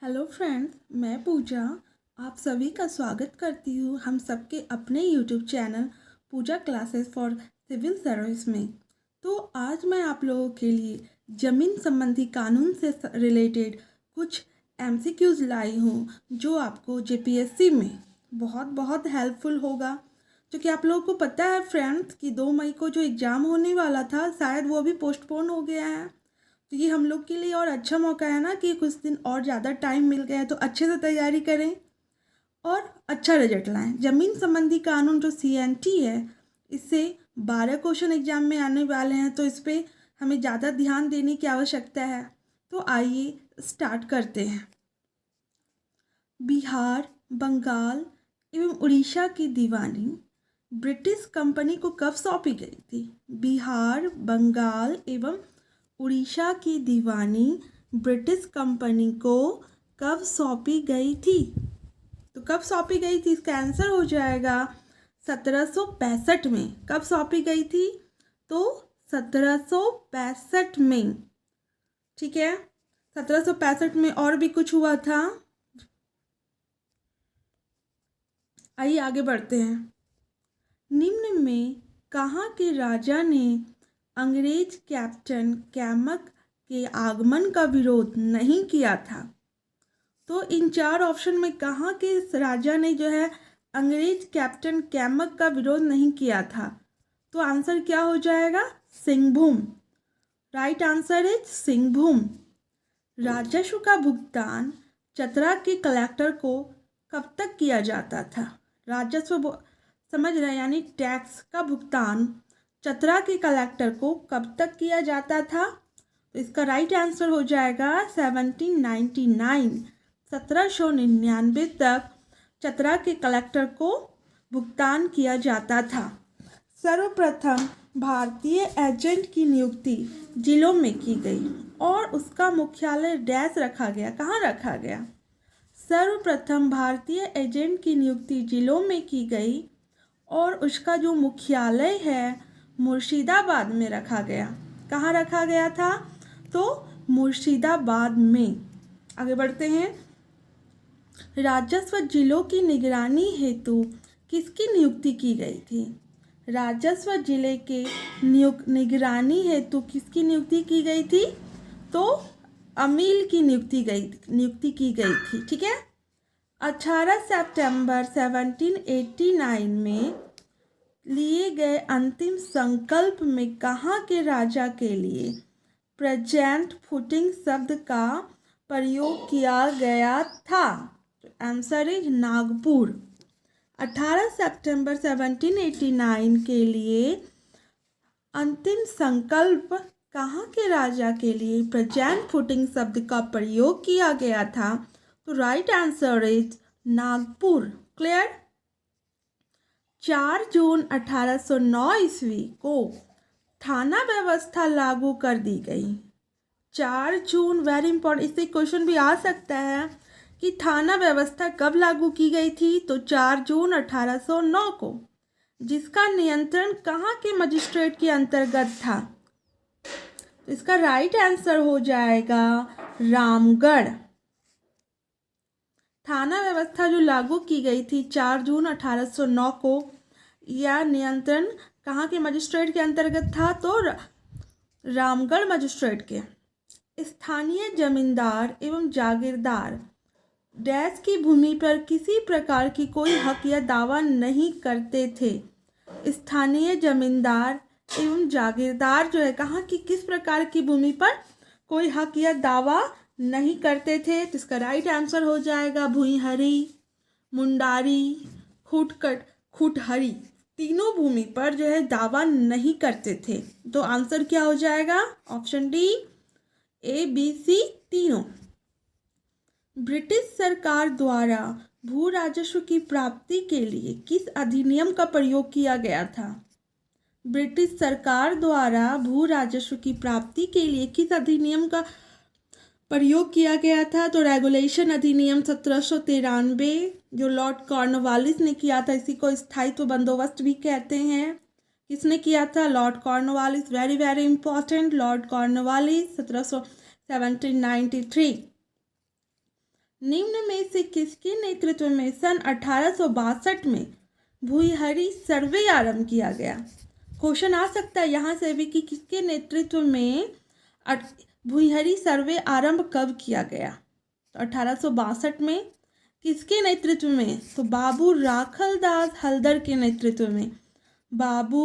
Hello friends, मैं पूजा आप सभी का स्वागत करती हूँ हम सबके अपने YouTube channel Pooja classes for civil service में। तो आज मैं आप लोगों के लिए ज़मीन संबंधी कानून से रिलेटेड कुछ एमसीक्यूज लाई हूँ जो आपको जेपीएससी में बहुत बहुत हेल्पफुल होगा। क्योंकि आप लोगों को पता है फ्रेंड्स कि 2 मई को जो एग्ज़ाम होने वाला था शायद वो भी पोस्टपोन हो गया है। तो ये हम लोग के लिए और अच्छा मौका है ना कि कुछ दिन और ज़्यादा टाइम मिल गया है, तो अच्छे से तैयारी करें और अच्छा रिजल्ट लाएं। ज़मीन संबंधी कानून जो सीएनटी है, इससे 12 क्वेश्चन एग्जाम में आने वाले हैं, तो इस पर हमें ज़्यादा ध्यान देने की आवश्यकता है। तो आइए स्टार्ट करते हैं। बिहार, बंगाल एवं उड़ीसा की दीवानी ब्रिटिश कंपनी को कब सौंपी गई थी? बिहार, बंगाल एवं उड़ीसा की दीवानी ब्रिटिश कंपनी को कब सौंपी गई थी? तो कब सौंपी गई थी? इसका आंसर हो जाएगा 1765 में। कब सौंपी गई थी? तो 1765 में। ठीक है, 1765 में और भी कुछ हुआ था। आइए आगे बढ़ते हैं। निम्न में कहाँ के राजा ने अंग्रेज कैप्टन कैमक के आगमन का विरोध नहीं किया था? तो इन 4 ऑप्शन में कहाँ के राजा ने जो है अंग्रेज कैप्टन कैमक का विरोध नहीं किया था? तो आंसर क्या हो जाएगा? Singhbhum. Right answer is Singhbhum. राजस्व का भुगतान चतरा के कलेक्टर को कब तक किया जाता था? राजस्व समझ रहे हैं, यानी टैक्स का भुगतान चतरा के कलेक्टर को कब तक किया जाता था? तो इसका राइट आंसर हो जाएगा 1799। 1799 तक चतरा के कलेक्टर को भुगतान किया जाता था। सर्वप्रथम भारतीय एजेंट की नियुक्ति जिलों में की गई और उसका मुख्यालय डैश रखा गया। कहाँ रखा गया? सर्वप्रथम भारतीय एजेंट की नियुक्ति जिलों में की गई और उसका जो मुख्यालय है मुर्शिदाबाद में रखा गया। कहाँ रखा गया था? तो मुर्शिदाबाद में। आगे बढ़ते हैं। राजस्व जिलों की निगरानी हेतु किसकी नियुक्ति की गई थी? राजस्व जिले के निगरानी हेतु किसकी नियुक्ति की गई थी? तो अमील की नियुक्ति की गई थी। ठीक है। 18 सितंबर 1789 में लिए गए अंतिम संकल्प में कहाँ के राजा के लिए प्रेजेंट फुटिंग शब्द का प्रयोग किया गया था? Answer is Nagpur. 18 सितंबर 1789 के लिए अंतिम संकल्प कहाँ के राजा के लिए प्रेजेंट फुटिंग शब्द का प्रयोग किया गया था? तो right answer is Nagpur. Clear. 4 जून 1809 ईस्वी को थाना व्यवस्था लागू कर दी गई। 4 जून, वेरी इंपॉर्टेंट, इससे क्वेश्चन भी आ सकता है कि थाना व्यवस्था कब लागू की गई थी? तो 4 जून 1809 को, जिसका नियंत्रण कहाँ के मजिस्ट्रेट के अंतर्गत था? तो इसका राइट आंसर हो जाएगा रामगढ़। थाना व्यवस्था जो लागू की गई थी 4 जून 1809 को, यह नियंत्रण कहाँ के मजिस्ट्रेट के अंतर्गत था? तो रामगढ़ मजिस्ट्रेट के। स्थानीय जमींदार एवं जागीरदार डैश की भूमि पर किसी प्रकार की कोई हक या दावा नहीं करते थे। स्थानीय जमींदार एवं जागीरदार जो है कहाँ की किस प्रकार की भूमि पर कोई हक या दावा नहीं करते थे? तो इसका राइट आंसर हो जाएगा भुईहरी, मुंडारी, खुटहरी। तीनों भूमि पर जो है दावा नहीं करते थे। तो आंसर क्या हो जाएगा? ऑप्शन डी, ए, बी, सी, तीनों। ब्रिटिश सरकार द्वारा भू राजस्व की प्राप्ति के लिए किस अधिनियम का प्रयोग किया गया था? ब्रिटिश सरकार द्वारा भू राजस्व की प्राप्ति के लिए किस अधिनियम का प्रयोग किया गया था? तो रेगुलेशन अधिनियम 1793 जो लॉर्ड कॉर्नवालिस ने किया था। इसी को स्थायित्व बंदोबस्त भी कहते हैं। किसने किया था? Lord Cornwallis. Very very important, Lord Cornwallis 1793। निम्न में से किसके नेतृत्व में सन 1862 में भूईहरी सर्वे आरंभ किया गया? क्वेश्चन आ सकता है यहाँ से भी कि किसके नेतृत्व में भूईहरी सर्वे आरंभ कब किया गया? तो 1862 में। किसके नेतृत्व में? तो बाबू राखलदास हल्दर के नेतृत्व में। बाबू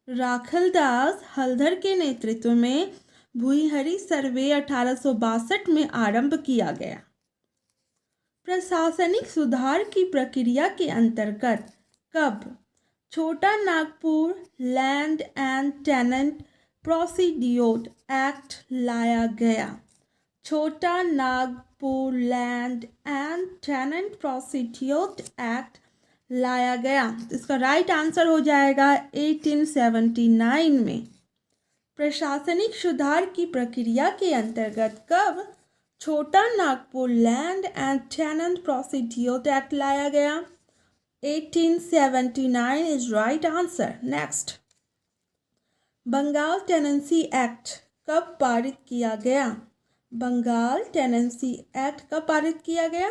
राखलदास हल्दर के नेतृत्व में भूईहरी सर्वे 1862 में आरंभ किया गया। प्रशासनिक सुधार की प्रक्रिया के अंतर्गत कब Chota Nagpur land and tenant procedure act लाया गया? Chota Nagpur land and tenant procedure act लाया गया। इसका राइट आंसर हो जाएगा 1879 में। प्रशासनिक सुधार की प्रक्रिया के अंतर्गत कब Chota Nagpur land and tenant procedure act लाया गया? 1879 is right answer. Next, Bengal tenancy act कब पारित किया गया? बंगाल टेनेंसी एक्ट कब पारित किया गया?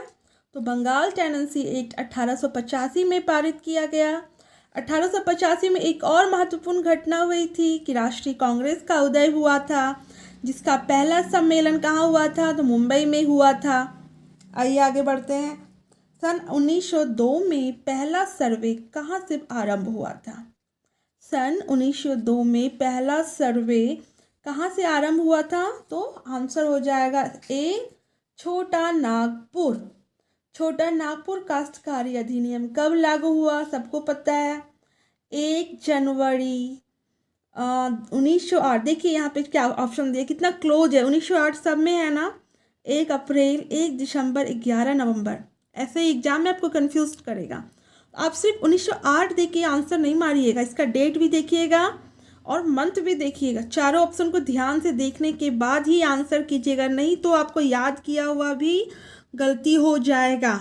तो बंगाल टेनेंसी एक्ट 1885 में पारित किया गया। 1885 में एक और महत्वपूर्ण घटना हुई थी कि राष्ट्रीय कांग्रेस का उदय हुआ था, जिसका पहला सम्मेलन कहाँ हुआ था? तो मुंबई में हुआ था। आइए आगे बढ़ते हैं। सन 1902 में पहला सर्वे कहाँ से आरंभ हुआ था? सन 1902 में पहला सर्वे कहाँ से आरंभ हुआ था? तो आंसर हो जाएगा ए, छोटा नागपुर। छोटा नागपुर काश्तकारी अधिनियम कब लागू हुआ? सबको पता है, 1 जनवरी 1908। देखिए यहाँ पे क्या ऑप्शन दिया, कितना क्लोज है। 1908 सब में है ना। 1 अप्रैल, 1 दिसंबर, 11 नवंबर। ऐसे एग्जाम में आपको कंफ्यूज करेगा। आप सिर्फ 1908 देखिए, आंसर नहीं मारिएगा, इसका डेट भी देखिएगा और मंथ भी देखिएगा। चारों ऑप्शन को ध्यान से देखने के बाद ही आंसर कीजिएगा, नहीं तो आपको याद किया हुआ भी गलती हो जाएगा।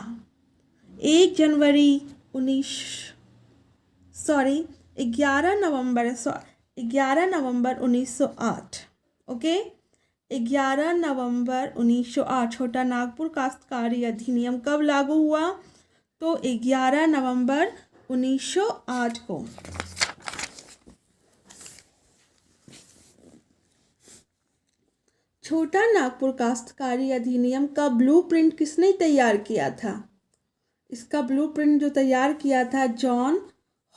11 नवंबर 1908। ओके, 11 नवंबर 1908 छोटा नागपुर काश्तकारी अधिनियम कब लागू हुआ? तो 11 नवंबर 1908 को। छोटा नागपुर काश्तकारी अधिनियम का ब्लूप्रिंट किसने तैयार किया था? इसका ब्लूप्रिंट जो तैयार किया था जॉन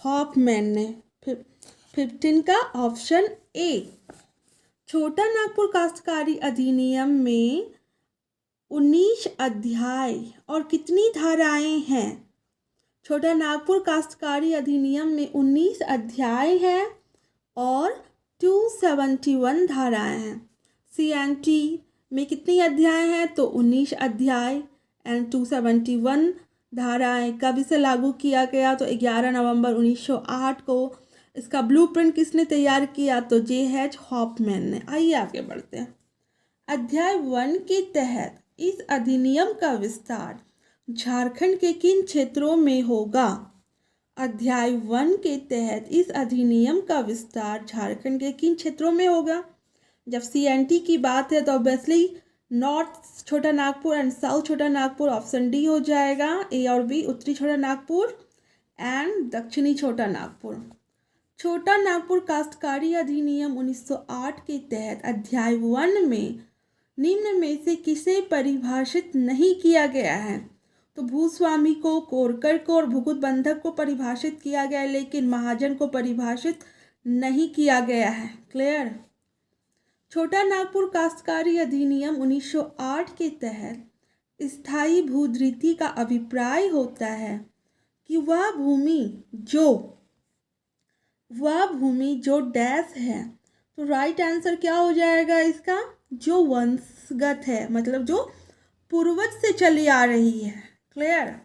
हॉफमैन ने। 15 का ऑप्शन ए। छोटा नागपुर काश्तकारी अधिनियम में 19 अध्याय और कितनी धाराएं हैं? छोटा नागपुर काश्तकारी अधिनियम में 19 अध्याय हैं और 271 धाराएं हैं। CNT में कितनी अध्याय हैं? तो 19 अध्याय एंड 271 धाराएं। कब इसे लागू किया गया? तो 11 नवंबर 1908 को। इसका ब्लूप्रिंट किसने तैयार किया? तो JH हॉफमैन ने। आइए आगे बढ़ते हैं। अध्याय 1 के तहत इस अधिनियम का विस्तार झारखंड के किन क्षेत्रों में होगा? अध्याय 1 के तहत इस अधिनियम का विस्तार झारखंड के किन क्षेत्रों में होगा? जब CNT की बात है तो ऑब्वियसली नॉर्थ छोटा नागपुर एंड साउथ छोटा नागपुर, ऑप्शन डी हो जाएगा। ए और बी, उत्तरी छोटा नागपुर एंड दक्षिणी छोटा नागपुर। छोटा नागपुर काश्तकारी अधिनियम 1908 के तहत अध्याय 1 में निम्न में से किसे परिभाषित नहीं किया गया है? तो भूस्वामी को, कोरकर को और भूगुत बंधक को परिभाषित किया गया है, लेकिन महाजन को परिभाषित नहीं किया गया है। क्लियर? छोटा नागपुर काश्तकारी अधिनियम 1908 के तहत स्थायी भूधृति का अभिप्राय होता है कि वह भूमि जो डैश है। तो राइट आंसर क्या हो जाएगा इसका? जो वंशगत है, मतलब जो पूर्वज से चली आ रही है। क्लियर?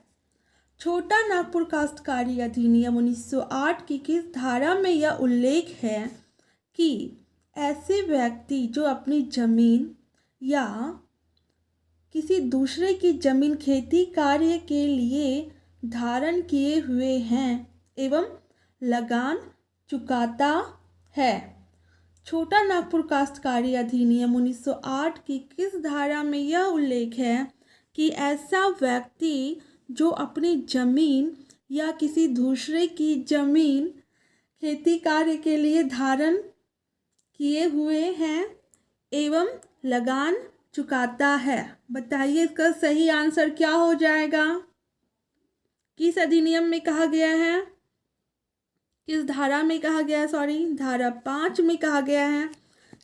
छोटा नागपुर काश्तकारी अधिनियम 1908 की किस धारा में यह उल्लेख है कि ऐसे व्यक्ति जो अपनी जमीन या किसी दूसरे की जमीन खेती कार्य के लिए धारण किए हुए हैं एवं लगान चुकाता है? छोटा नागपुर काश्तकारी अधिनियम 1908 की किस धारा में यह उल्लेख है कि ऐसा व्यक्ति जो अपनी जमीन या किसी दूसरे की जमीन खेती कार्य के लिए धारण किए हुए हैं एवं लगान चुकाता है। बताइए इसका सही आंसर क्या हो जाएगा? किस अधिनियम में कहा गया है? किस धारा में कहा गया है? सॉरी, धारा 5 में कहा गया है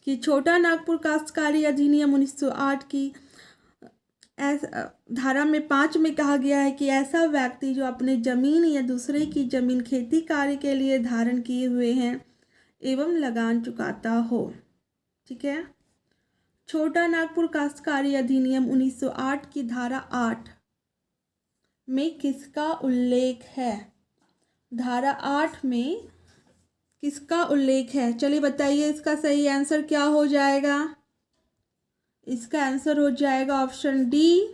कि छोटा नागपुर काश्तकारी अधिनियम 1908 की धारा में 5 में कहा गया है कि ऐसा व्यक्ति जो अपने जमीन या दूसरे की जमीन खेती कार्य के लिए धारण किए हुए हैं एवं लगान चुकाता हो। ठीक है। छोटा नागपुर काश्तकारी अधिनियम 1908 की धारा 8 में किसका उल्लेख है? धारा 8 में किसका उल्लेख है? चलिए बताइए इसका सही आंसर क्या हो जाएगा? इसका आंसर हो जाएगा ऑप्शन डी,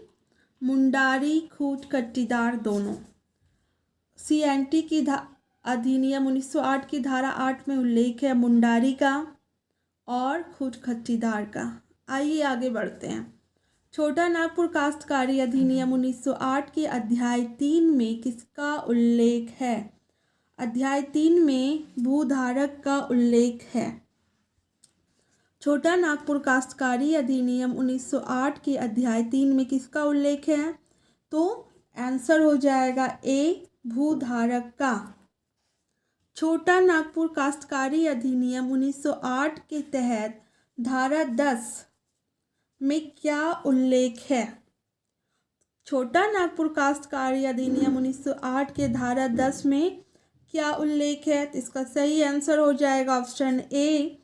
मुंडारी खूट कट्टीदार दोनों। CNT की अधिनियम 1908 की धारा 8 में उल्लेख है मुंडारी का और खूट कट्टीदार का। आइए आगे बढ़ते हैं। छोटा नागपुर काश्तकारी अधिनियम 1908 के अध्याय 3 में किसका उल्लेख है? अध्याय 3 में भूधारक का उल्लेख है। छोटा नागपुर काश्तकारी अधिनियम 1908 के अध्याय 3 में किसका उल्लेख है? तो आंसर हो जाएगा ए, भूधारक का। छोटा नागपुर काश्तकारी अधिनियम 1908 के तहत धारा 10 में क्या उल्लेख है? छोटा नागपुर काश्तकारी अधिनियम 1908 के धारा 10 में क्या उल्लेख है? तो इसका सही आंसर हो जाएगा ऑप्शन ए,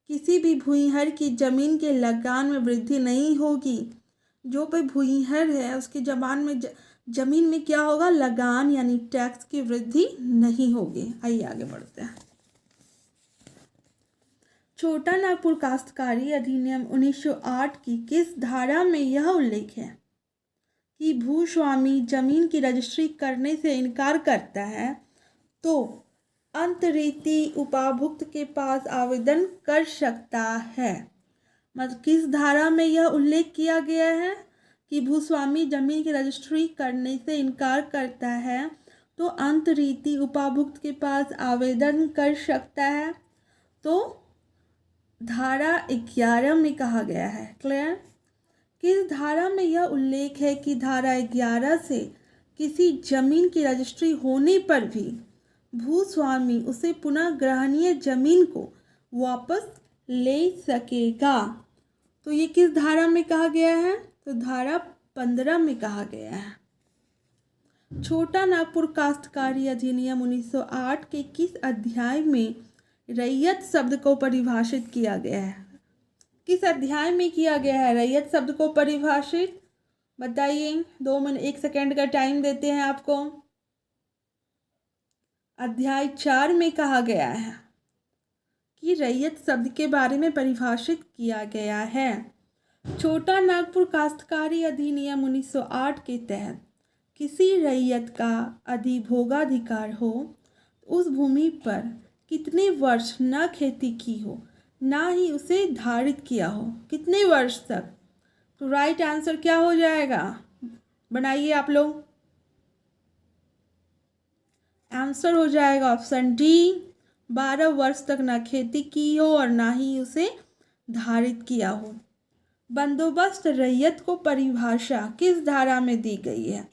किसी भी भूमिहर की जमीन के लगान में वृद्धि नहीं होगी। जो पे भूमिहर है उसकी जमीन में क्या होगा? लगान यानी टैक्स की वृद्धि नहीं होगी। आइए आगे बढ़ते हैं। छोटा नागपुर काश्तकारी अधिनियम 1908 की किस धारा में यह उल्लेख है कि भूस्वामी जमीन की रजिस्ट्री करने से इनकार करता है तो अंतरीति उपाभुक्त के पास आवेदन कर सकता है? मतलब किस धारा में यह उल्लेख किया गया है कि भूस्वामी जमीन की रजिस्ट्री करने से इनकार करता है तो अंतरीति उपाभुक्त के पास आवेदन कर सकता है? तो धारा 11 में कहा गया है। क्लियर? किस धारा में यह उल्लेख है कि धारा 11 से किसी जमीन की रजिस्ट्री होने पर भी भूस्वामी उसे पुनः ग्रहणीय जमीन को वापस ले सकेगा? तो ये किस धारा में कहा गया है? तो धारा 15 में कहा गया है। छोटा नागपुर काश्तकारी अधिनियम 1908 के किस अध्याय में रैयत शब्द को परिभाषित किया गया है? किस अध्याय में किया गया है रैयत शब्द को परिभाषित? बताइए, 2 मिनट 1 सेकेंड का टाइम देते हैं आपको। अध्याय 4 में कहा गया है कि रैयत शब्द के बारे में परिभाषित किया गया है। छोटा नागपुर काश्तकारी अधिनियम 1908 के तहत किसी रैयत का अधिभोगाधिकार हो, उस भूमि पर कितने वर्ष न खेती की हो ना ही उसे धारित किया हो। कितने वर्ष तक? तो राइट आंसर क्या हो जाएगा? बनाइए आप लोग। आंसर हो जाएगा ऑप्शन डी, 12 वर्ष तक ना खेती की हो और ना ही उसे धारित किया हो। बंदोबस्त रैयत को परिभाषा किस धारा में दी गई है?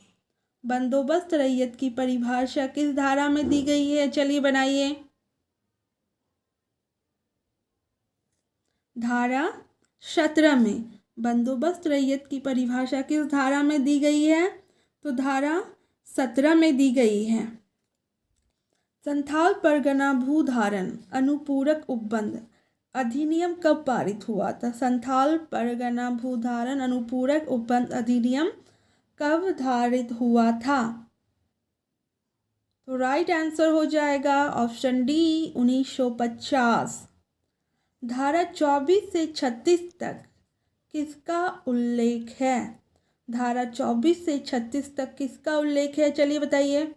बंदोबस्त रैयत की परिभाषा किस धारा में दी गई है? चलिए बनाइए। धारा 17 में बंदोबस्त रैयत की परिभाषा किस धारा में दी गई है? तो धारा 17 में दी गई है। संथाल परगना भूधारण अनुपूरक उपबंध अधिनियम कब पारित हुआ था? संथाल परगना भूधारण अनुपूरक उपबंध अधिनियम कब धारित हुआ था? तो राइट आंसर हो जाएगा ऑप्शन डी, 1950। धारा 24 से 36 तक किसका उल्लेख है? धारा 24 से 36 तक किसका उल्लेख है? चलिए बताइए।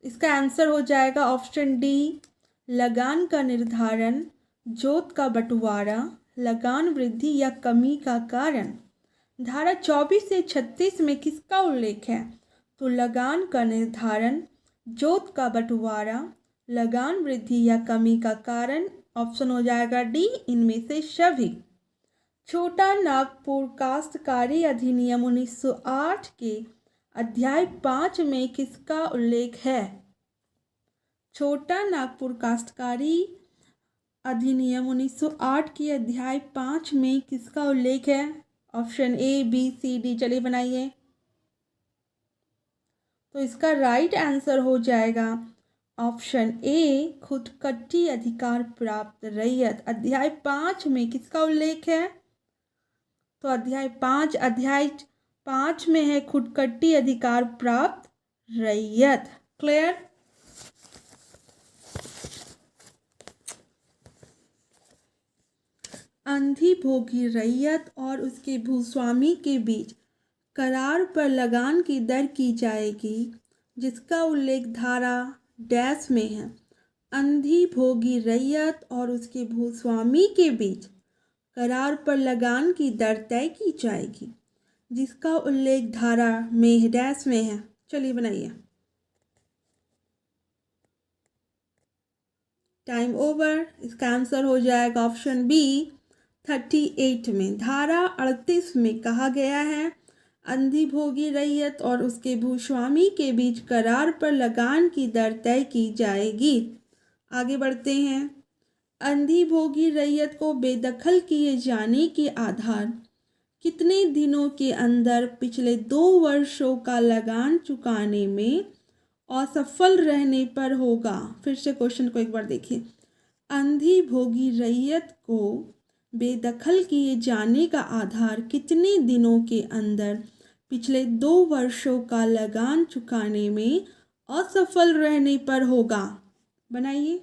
इसका आंसर हो जाएगा ऑप्शन डी, लगान का निर्धारण, जोत का बंटवारा, लगान वृद्धि या कमी का कारण। धारा 24 से 36 में किसका उल्लेख है? तो लगान का निर्धारण, जोत का बंटवारा, लगान वृद्धि या कमी का कारण। ऑप्शन हो जाएगा डी, इनमें से सभी। छोटा नागपुर काश्तकारी अधिनियम 1908 के अध्याय 5 में किसका उल्लेख है? छोटा नागपुर काश्तकारी अधिनियम 1908 की अध्याय 5 में किसका उल्लेख है? Option A, B, C, D. चलिए बनाइए। तो इसका राइट आंसर हो जाएगा ऑप्शन ए, खुदकट्टी अधिकार प्राप्त रैयत। अध्याय 5 में किसका उल्लेख है? तो अध्याय 5 में है खुदकट्टी अधिकार प्राप्त रैयत। क्लियर? अधिभोगी रैयत और उसके भूस्वामी के बीच करार पर लगान की दर की जाएगी, जिसका उल्लेख धारा डैश में है। अधिभोगी रैयत और उसके भूस्वामी के बीच करार पर लगान की दर तय की जाएगी, जिसका उल्लेख धारा में डैश में है। चलिए बनाइए। Time over. इसका आंसर हो जाएगा ऑप्शन बी, 38 में। धारा 38 में कहा गया है अधिभोगी रैयत और उसके भूस्वामी के बीच करार पर लगान की दर तय की जाएगी। आगे बढ़ते हैं। अधिभोगी रैयत को बेदखल किए जाने के आधार कितने दिनों के अंदर पिछले 2 वर्षों का लगान चुकाने में असफल रहने पर होगा? फिर से क्वेश्चन को एक बार देखिए। अधिभोगी रैयत को बेदखल किए जाने का आधार कितने दिनों के अंदर पिछले 2 वर्षों का लगान चुकाने में असफल रहने पर होगा? बनाइए।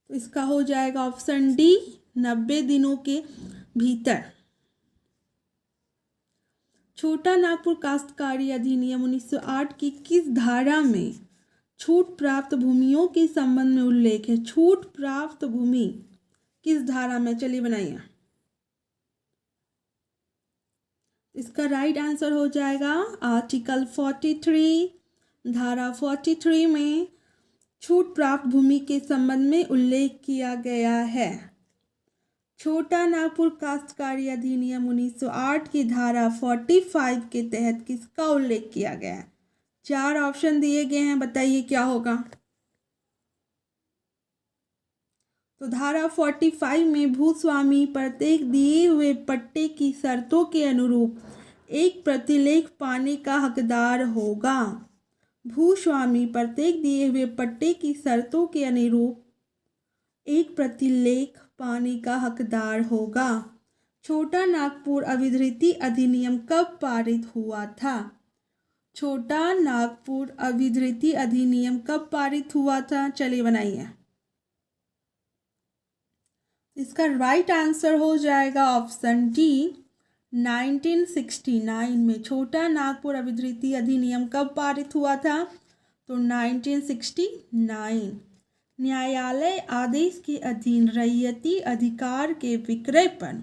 तो इसका हो जाएगा ऑप्शन डी, 90 दिनों के भीतर। छोटा नागपुर काश्तकारी अधिनियम 1908 की किस धारा में छूट प्राप्त भूमियों के संबंध में उल्लेख है? छूट प्राप्त भूमि किस धारा में? चलिए बनाइए। इसका राइट आंसर हो जाएगा आर्टिकल 43। धारा 43 में छूट प्राप्त भूमि के संबंध में उल्लेख किया गया है। छोटा नागपुर काश्तकारी अधिनियम 1908 की धारा 45 के तहत किसका उल्लेख किया गया है? 4 ऑप्शन दिए गए हैं, बताइए क्या होगा। तो धारा 45 में भूस्वामी प्रत्येक दिए हुए पट्टे की शर्तों के अनुरूप एक प्रतिलेख पाने का हकदार होगा। भूस्वामी प्रत्येक दिए हुए पट्टे की शर्तों के अनुरूप एक प्रतिलेख पाने का हकदार होगा। छोटा नागपुर अविधृति अधिनियम कब पारित हुआ था? छोटा नागपुर अविधृति अधिनियम कब पारित हुआ था? चलिए बनाइए। इसका राइट आंसर हो जाएगा ऑप्शन डी, 1969 में। छोटा नागपुर अविधृति अधिनियम कब पारित हुआ था? तो 1969। न्यायालय आदेश के अधीन रैयती अधिकार के विक्रय पर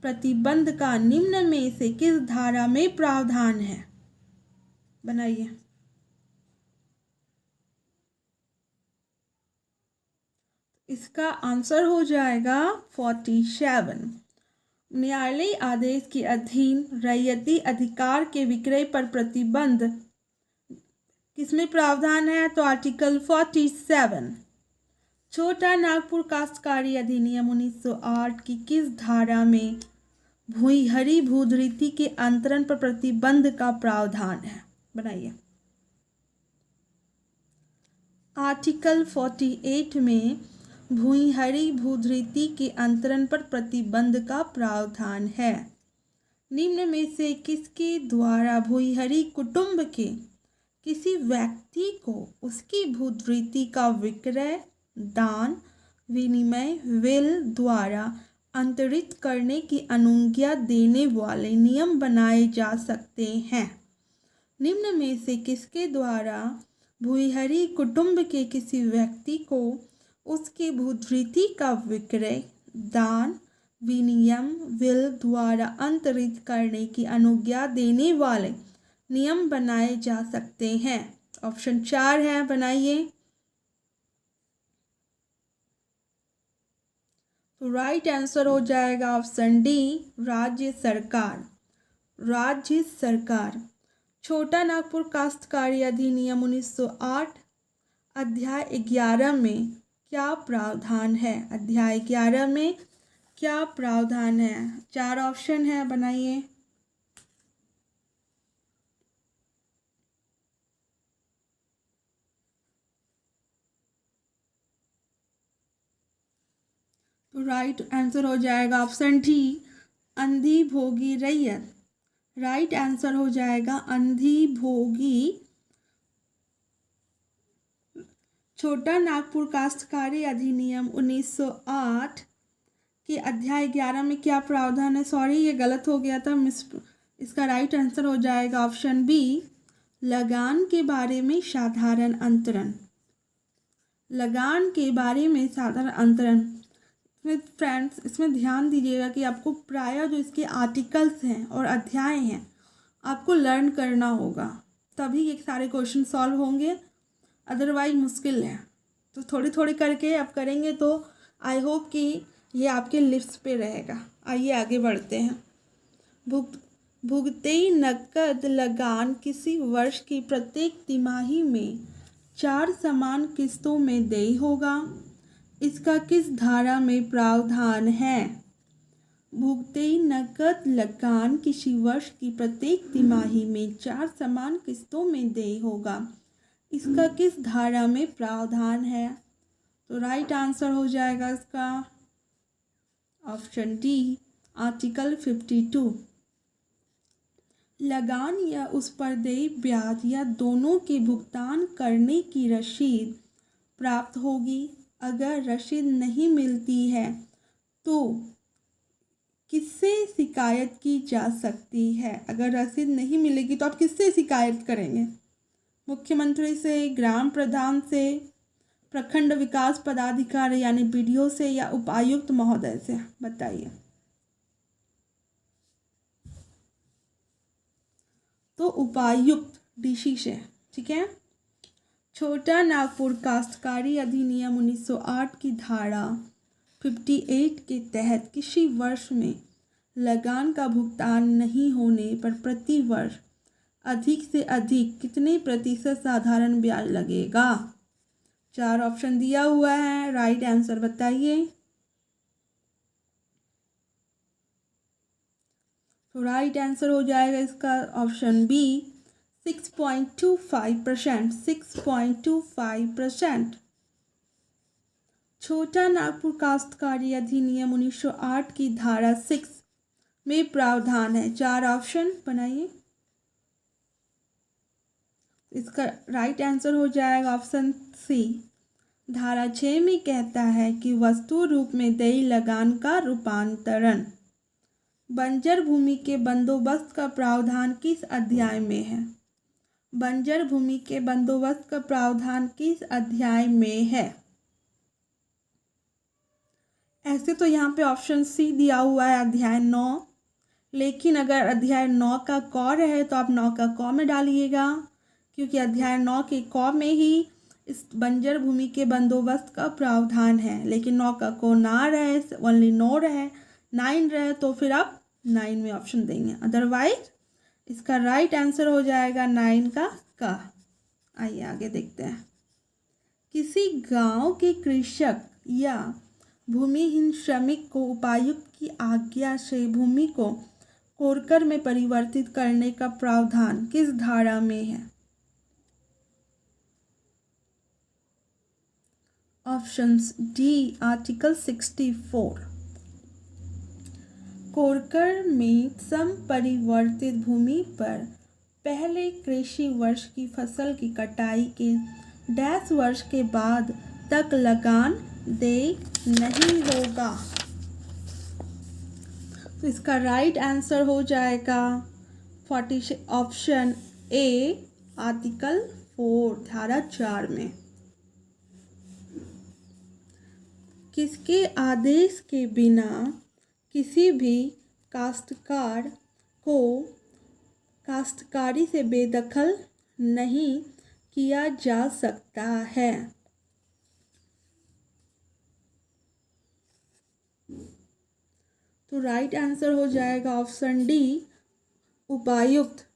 प्रतिबंध का निम्न में से किस धारा में प्रावधान है? बनाइए। इसका आंसर हो जाएगा 47। न्यायालय आदेश के अधीन रैयती अधिकार के विक्रय पर प्रतिबंध किसमें प्रावधान है? तो आर्टिकल 47। छोटा नागपुर काश्तकारी अधिनियम 1908 की किस धारा में भूईहरी भूधृति के अंतरण पर प्रतिबंध का प्रावधान है? बनाइए। आर्टिकल 48 में भूईहरी भूधृति के अंतरण पर प्रतिबंध का प्रावधान है। निम्न में से किसके द्वारा भूईहरी कुटुंब के किसी व्यक्ति को उसकी भूधृति का विक्रय, दान, विनिमय, विल द्वारा अंतरित करने की अनुज्ञा देने वाले नियम बनाए जा सकते हैं? निम्न में से किसके द्वारा भूरिहरी कुटुंब के किसी व्यक्ति को उसकी भूधृति का विक्रय, दान, विनिमय, विल द्वारा अंतरित करने की अनुज्ञा देने वाले नियम बनाए जा सकते हैं। ऑप्शन 4 है, बनाइए। तो राइट आंसर हो जाएगा ऑप्शन डी, राज्य सरकार। राज्य सरकार। छोटा नागपुर काश्तकारी अधिनियम 1908 अध्याय 11 में क्या प्रावधान है? अध्याय 11 में क्या प्रावधान है? 4 ऑप्शन है, बनाइए। तो राइट आंसर हो जाएगा ऑप्शन डी, अंधी भोगी रैयत। राइट आंसर हो जाएगा अंधी भोगी। छोटा नागपुर काश्तकारी अधिनियम 1908 के अध्याय 11 में क्या प्रावधान है? सॉरी, ये गलत हो गया था, इसका राइट आंसर हो जाएगा ऑप्शन बी, लगान के बारे में साधारण अंतरण। लगान के बारे में साधारण अंतरण। फ्रेंड्स, इसमें ध्यान दीजिएगा कि आपको प्रायः जो इसके आर्टिकल्स हैं और अध्याय हैं आपको लर्न करना होगा, तभी ये सारे क्वेश्चन सॉल्व होंगे, अदरवाइज मुश्किल है। तो थोड़ी थोड़ी करके आप करेंगे तो आई होप कि ये आपके लिप्स पे रहेगा। आइए आगे बढ़ते हैं। भुगते नकद लगान किसी वर्ष की प्रत्येक तिमाही में 4 समान किस्तों में देय होगा। इसका किस धारा में प्रावधान है? भुगते नकद लगान किसी वर्ष की प्रत्येक तिमाही में 4 समान किस्तों में देय होगा। इसका किस धारा में प्रावधान है? तो राइट आंसर हो जाएगा इसका ऑप्शन डी, आर्टिकल 52। लगान या उस पर देय ब्याज या दोनों के भुगतान करने की रसीद प्राप्त होगी। अगर रसीद नहीं मिलती है तो किससे शिकायत की जा सकती है? अगर रसीद नहीं मिलेगी तो आप किससे शिकायत करेंगे? मुख्यमंत्री से, ग्राम प्रधान से, प्रखंड विकास पदाधिकारी यानी बीडीओ से, या उपायुक्त महोदय से? बताइए। तो उपायुक्त, डीसी से। ठीक है। छोटा नागपुर काश्तकारी अधिनियम 1908 की धारा 58 के तहत किसी वर्ष में लगान का भुगतान नहीं होने पर प्रति वर्ष अधिक से अधिक कितने प्रतिशत साधारण ब्याज लगेगा? 4 ऑप्शन दिया हुआ है, राइट आंसर बताइए। तो राइट आंसर हो जाएगा इसका ऑप्शन बी, 6.25%। 6.25%। छोटा नागपुर काश्तकारी अधिनियम 1908 की धारा 6 में प्रावधान है। 4 ऑप्शन बनाइए। इसका राइट आंसर हो जाएगा ऑप्शन सी। धारा 6 में कहता है कि वस्तु रूप में देय लगान का रूपांतरण। बंजर भूमि के बंदोबस्त का प्रावधान किस अध्याय में है? बंजर भूमि के बंदोबस्त का प्रावधान किस अध्याय में है? ऐसे तो यहाँ पे ऑप्शन सी दिया हुआ है, अध्याय 9, लेकिन अगर अध्याय 9 का क है तो आप 9 का क में डालिएगा, क्योंकि अध्याय 9 के क में ही इस बंजर भूमि के बंदोबस्त का प्रावधान है। लेकिन 9 का को ना रहे, ओनली 9 रहे, 9 रहे, तो फिर आप 9 में ऑप्शन देंगे, अदरवाइज इसका राइट आंसर हो जाएगा 9 का। आइए आगे देखते हैं। किसी गांव के कृषक या भूमिहीन श्रमिक को उपायुक्त की आज्ञा से भूमि को कोरकर में परिवर्तित करने का प्रावधान किस धारा में है? Options D, article 64। कोरकर में संपरिवर्तित भूमि पर पहले कृषि वर्ष की फसल की कटाई के डैश वर्ष के बाद तक लगान देय नहीं होगा। तो इसका राइट आंसर हो जाएगा ऑप्शन ए, आर्टिकल 4 धारा 4 में किसके आदेश के बिना किसी भी काश्तकार को काश्तकारी से बेदखल नहीं किया जा सकता है? तो राइट आंसर हो जाएगा ऑप्शन डी, उपायुक्त।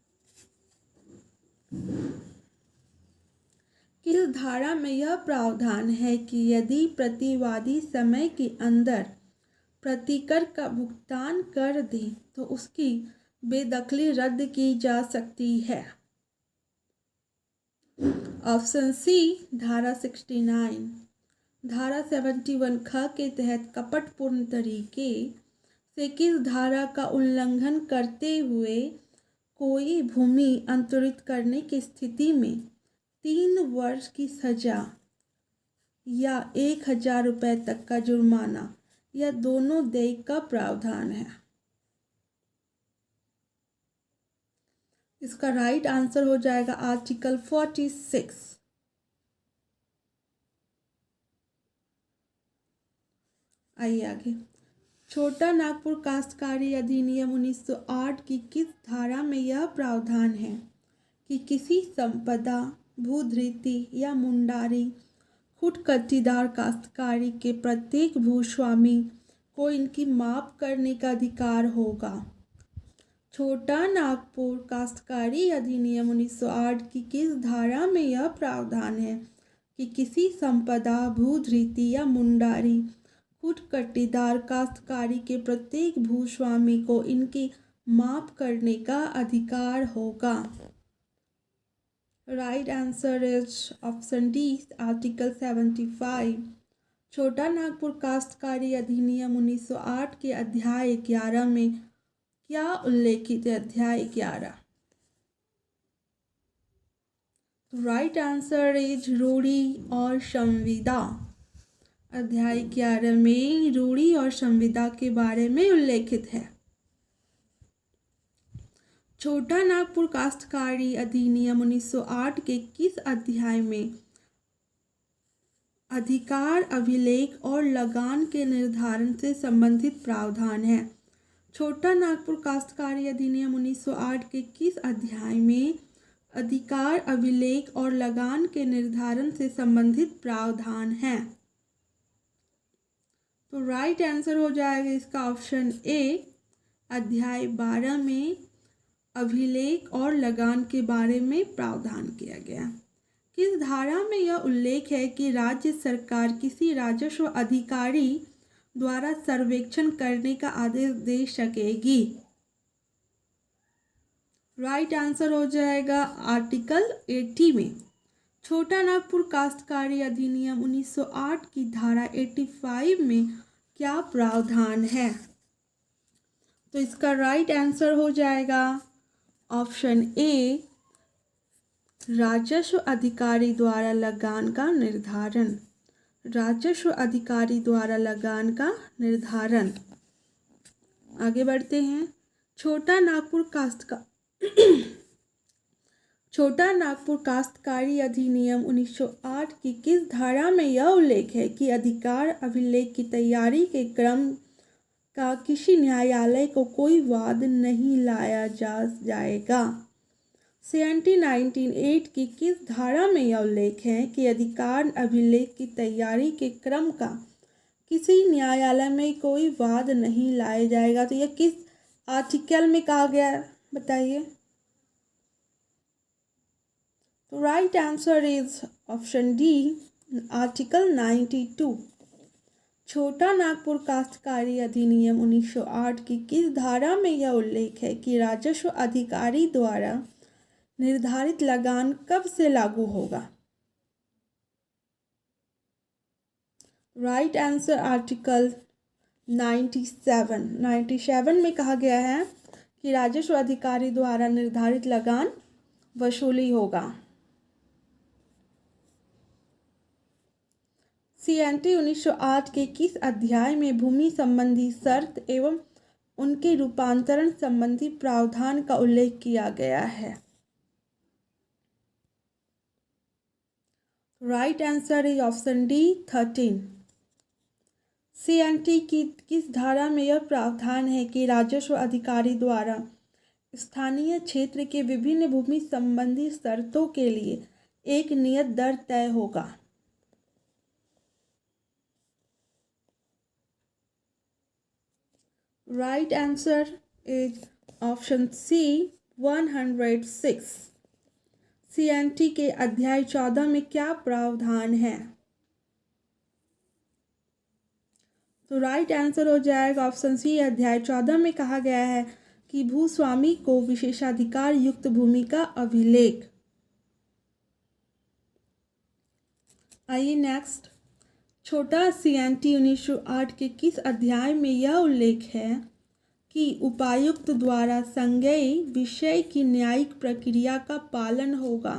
किस धारा में यह प्रावधान है कि यदि प्रतिवादी समय के अंदर प्रतिकर का भुगतान कर दे तो उसकी बेदखली रद्द की जा सकती है? ऑप्शन सी, धारा 69। धारा 71 ख के तहत कपटपूर्ण तरीके से किस धारा का उल्लंघन करते हुए कोई भूमि अंतरित करने की स्थिति में 3 वर्ष की सजा या 1,000 रुपये तक का जुर्माना या दोनों देय का प्रावधान है? इसका राइट आंसर हो जाएगा आर्टिकल 46। आइए आगे। छोटा नागपुर काश्तकारी अधिनियम 1908 की किस धारा में यह प्रावधान है कि किसी संपदा, भूधृति या मुंडारी खुदकटीदार काश्तकारी के प्रत्येक भूस्वामी को इनकी माप करने का अधिकार होगा? छोटा नागपुर काश्तकारी अधिनियम 1908 की किस धारा में यह प्रावधान है कि किसी संपदा, भूधृति या मुंडारी खुदकटीदार काश्तकारी के प्रत्येक भूस्वामी को इनकी माप करने का अधिकार होगा? Right answer is option D, article 75। छोटा नागपुर काश्तकारी अधिनियम 1908 के अध्याय 11 में क्या उल्लेखित है? अध्याय 11। राइट आंसर इज रूढ़ि और संविदा। अध्याय 11 में रूढ़ि और संविदा के बारे में उल्लेखित है। छोटा नागपुर काश्तकारी अधिनियम 1908 के किस अध्याय में अधिकार, अभिलेख और लगान के निर्धारण से संबंधित प्रावधान है? छोटा नागपुर काश्तकारी अधिनियम 1908 के किस अध्याय में अधिकार, अभिलेख और लगान के निर्धारण से संबंधित प्रावधान है? तो राइट आंसर हो जाएगा इसका ऑप्शन ए, अध्याय 12 में अभिलेख और लगान के बारे में प्रावधान किया गया। किस धारा में यह उल्लेख है कि राज्य सरकार किसी राजस्व अधिकारी द्वारा सर्वेक्षण करने का आदेश दे सकेगी? राइट आंसर हो जाएगा आर्टिकल 80 में। छोटा नागपुर काश्तकारी अधिनियम 1908 की धारा 85 में क्या प्रावधान है? तो इसका राइट आंसर हो जाएगा ऑप्शन ए, राजस्व अधिकारी द्वारा लगान का निर्धारण। राजस्व अधिकारी द्वारा लगान का निर्धारण। आगे बढ़ते हैं। छोटा नागपुर काश्तकारी अधिनियम 1908 की किस धारा में यह उल्लेख है कि अधिकार, अभिलेख की तैयारी के क्रम का किसी न्यायालय को कोई वाद नहीं लाया जाएगा? 1908 की किस धारा में यह उल्लेख है कि अधिकार, अभिलेख की तैयारी के क्रम का किसी न्यायालय में कोई वाद नहीं लाया जाएगा? तो यह किस आर्टिकल में कहा गया है बताइए? तो right answer is option D, article 92। छोटा नागपुर काश्तकारी अधिनियम 1908 की किस धारा में यह उल्लेख है कि राजस्व अधिकारी द्वारा निर्धारित लगान कब से लागू होगा? राइट आंसर आर्टिकल 97 में कहा गया है कि राजस्व अधिकारी द्वारा निर्धारित लगान वसूली होगा। CNT 1908 के किस अध्याय में भूमि संबंधी शर्त एवं उनके रूपांतरण संबंधी प्रावधान का उल्लेख किया गया है? Right answer is option D 13। CNT की किस धारा में यह प्रावधान है कि राजस्व अधिकारी द्वारा स्थानीय क्षेत्र के विभिन्न भूमि संबंधी शर्तों के लिए एक नियत दर तय होगा? Right answer is option C 106। CNT के अध्याय 14 में क्या प्रावधान है? तो राइट आंसर हो जाएगा ऑप्शन सी। अध्याय 14 में कहा गया है कि भूस्वामी को विशेषाधिकार युक्त भूमि का अभिलेख। आइए नेक्स्ट। छोटा CNT 1908 के किस अध्याय में यह उल्लेख है कि उपायुक्त द्वारा संज्ञेय विषय की न्यायिक प्रक्रिया का पालन होगा?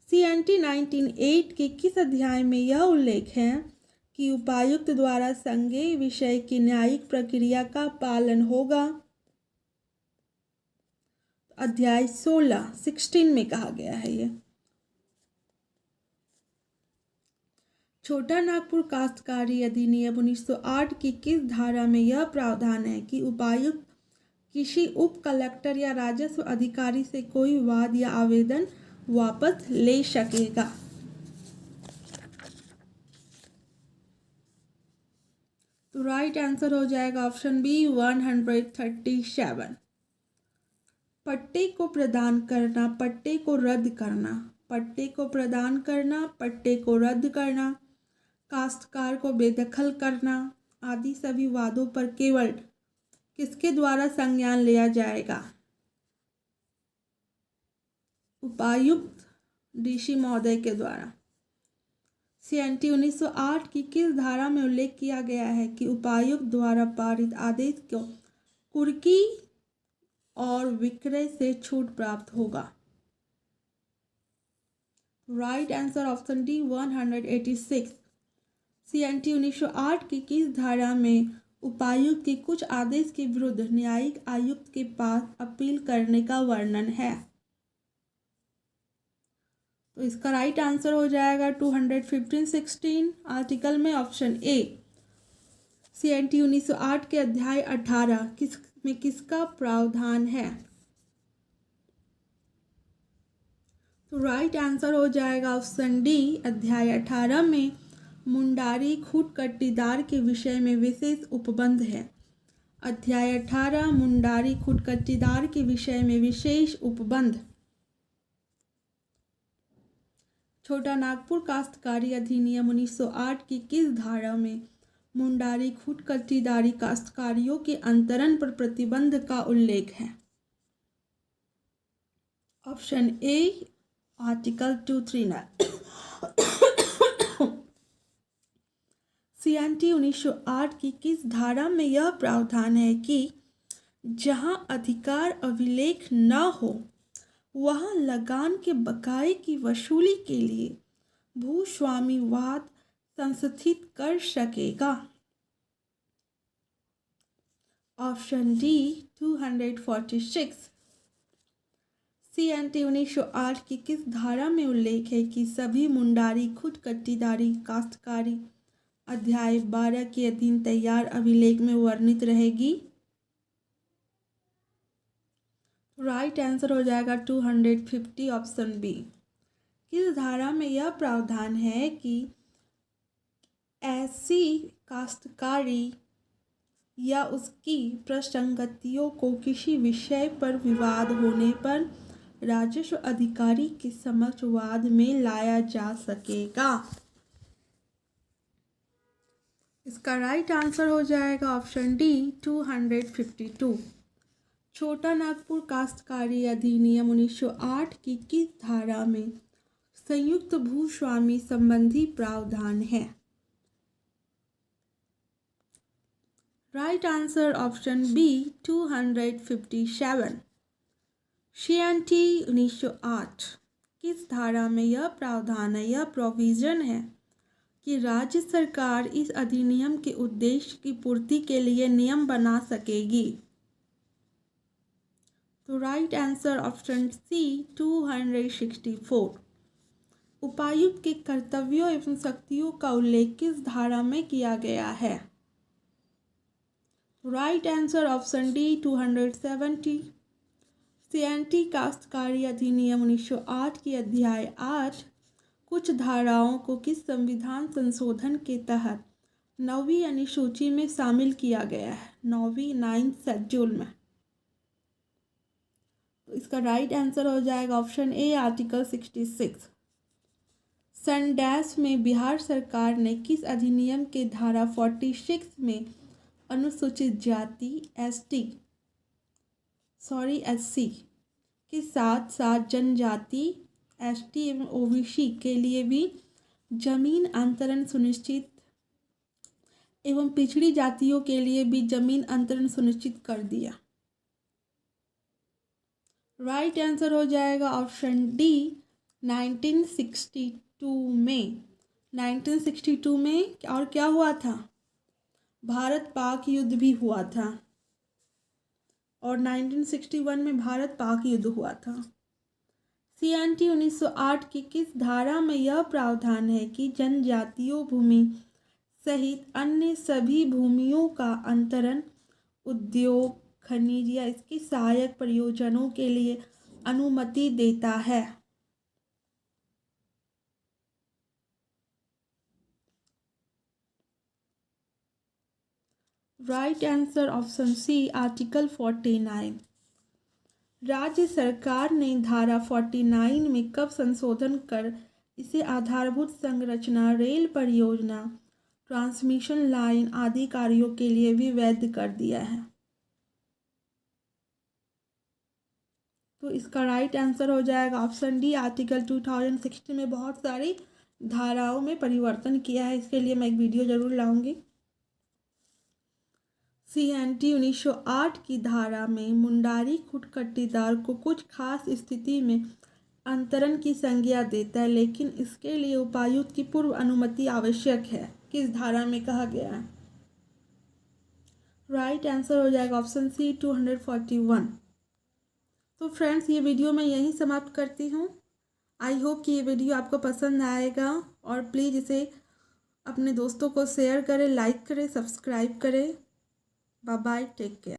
CNT 1908 के किस अध्याय में यह उल्लेख है कि उपायुक्त द्वारा संज्ञेय विषय की न्यायिक प्रक्रिया का पालन होगा? अध्याय 16 में कहा गया है ये। छोटा नागपुर काश्तकारी अधिनियम 1908 की किस धारा में यह प्रावधान है कि उपायुक्त किसी उप कलेक्टर या राजस्व अधिकारी से कोई वाद या आवेदन वापस ले सकेगा? तो राइट आंसर हो जाएगा ऑप्शन बी 137। पट्टे को प्रदान करना, पट्टे को रद्द करना, पट्टे को प्रदान करना, पट्टे को रद्द करना, काश्तकार को बेदखल करना आदि सभी वादों पर केवल किसके द्वारा संज्ञान लिया जाएगा? उपायुक्त DC महोदय के द्वारा। CNT 1908 की किस धारा में उल्लेख किया गया है कि उपायुक्त द्वारा पारित आदेश को कुर्की और विक्रय से छूट प्राप्त होगा? Right answer option D 186। CNT 1908 की किस धारा में उपायुक्त के कुछ आदेश के विरुद्ध न्यायिक आयुक्त के पास अपील करने का वर्णन है? तो इसका राइट आंसर हो जाएगा 215-16 आर्टिकल में ऑप्शन ए। CNT 1908 के अध्याय 18 किसका प्रावधान है? तो राइट आंसर हो जाएगा ऑप्शन डी। अध्याय 18 में मुंडारी खूट कट्टीदार के विषय में विशेष उपबंध है। अध्याय 18 मुंडारी खूट कट्टीदार के विषय में विशेष उपबंध। छोटा नागपुर काश्तकारी अधिनियम 1908 की किस धारा में मुंडारी खूट कट्टीदारी काश्तकारियों के अंतरण पर प्रतिबंध का उल्लेख है? Option A article 239। CNT 1908 की किस धारा में यह प्रावधान है कि जहां अधिकार अभिलेख न हो वहां लगान के बकाये की वसूली के लिए भूस्वामी वाद संस्थित कर सकेगा? Option D 246। CNT 1908 की किस धारा में उल्लेख है कि सभी मुंडारी खुद कट्टीदारी काश्तकारी अध्याय 12 के अधीन तैयार अभिलेख में वर्णित रहेगी? राइट आंसर हो जाएगा 250 ऑप्शन बी। किस धारा में यह प्रावधान है कि ऐसी काश्तकारी या उसकी प्रसंगतियों को किसी विषय पर विवाद होने पर राजस्व अधिकारी के समक्ष वाद में लाया जा सकेगा? इसका राइट आंसर हो जाएगा ऑप्शन डी 252। छोटा नागपुर काश्तकारी अधिनियम 1908 की किस धारा में संयुक्त भूस्वामी संबंधी प्रावधान है? Right answer option B 257। CNT 1908 किस धारा में यह प्रावधान है, यह प्रोविजन है कि राज्य सरकार इस अधिनियम के उद्देश्य की पूर्ति के लिए नियम बना सकेगी? तो राइट आंसर ऑप्शन सी 264। उपायुक्त के कर्तव्यों एवं शक्तियों का उल्लेख किस धारा में किया गया है? Right answer option D 270। CNT काश्तकारी अधिनियम 1908 की अध्याय 8 कुछ धाराओं को किस संविधान संशोधन के तहत 9वीं अनुसूची में शामिल किया गया है? 9th शेड्यूल में। तो इसका राइट आंसर हो जाएगा ऑप्शन ए आर्टिकल 66। सन डैश में बिहार सरकार ने किस अधिनियम के धारा 46 में अनुसूचित जाति एससी के साथ साथ जनजाति एसटी एवं ओबीसी के लिए भी जमीन अंतरण सुनिश्चित एवं पिछड़ी जातियों के लिए भी जमीन अंतरण सुनिश्चित कर दिया? राइट आंसर हो जाएगा ऑप्शन डी 1962 में। 1962 में और क्या हुआ था? भारत पाक युद्ध भी हुआ था और 1961 में भारत पाक युद्ध हुआ था। सीएनटी 1908 की किस धारा में यह प्रावधान है कि जनजातीय भूमि सहित अन्य सभी भूमियों का अंतरण उद्योग खनिज या इसकी सहायक परियोजनाओं के लिए अनुमति देता है? Right answer option C article 49। राज्य सरकार ने धारा 49 में कब संशोधन कर इसे आधारभूत संरचना रेल परियोजना ट्रांसमिशन लाइन आदि कार्यों के लिए भी वैध कर दिया है? तो इसका राइट आंसर हो जाएगा ऑप्शन डी आर्टिकल 2016 में बहुत सारी धाराओं में परिवर्तन किया है। इसके लिए मैं एक वीडियो जरूर लाऊंगी। सीएनटी 1908 की धारा में मुंडारी खुद कट्टीदार को कुछ खास स्थिति में अंतरण की संज्ञा देता है, लेकिन इसके लिए उपायुक्त की पूर्व अनुमति आवश्यक है। किस धारा में कहा गया है? राइट आंसर हो जाएगा ऑप्शन सी 241। तो फ्रेंड्स, ये वीडियो मैं यहीं समाप्त करती हूँ। आई होप कि ये वीडियो आपको पसंद आएगा और प्लीज़ इसे अपने दोस्तों को शेयर करें, लाइक करें, सब्सक्राइब करें। Bye bye, take care.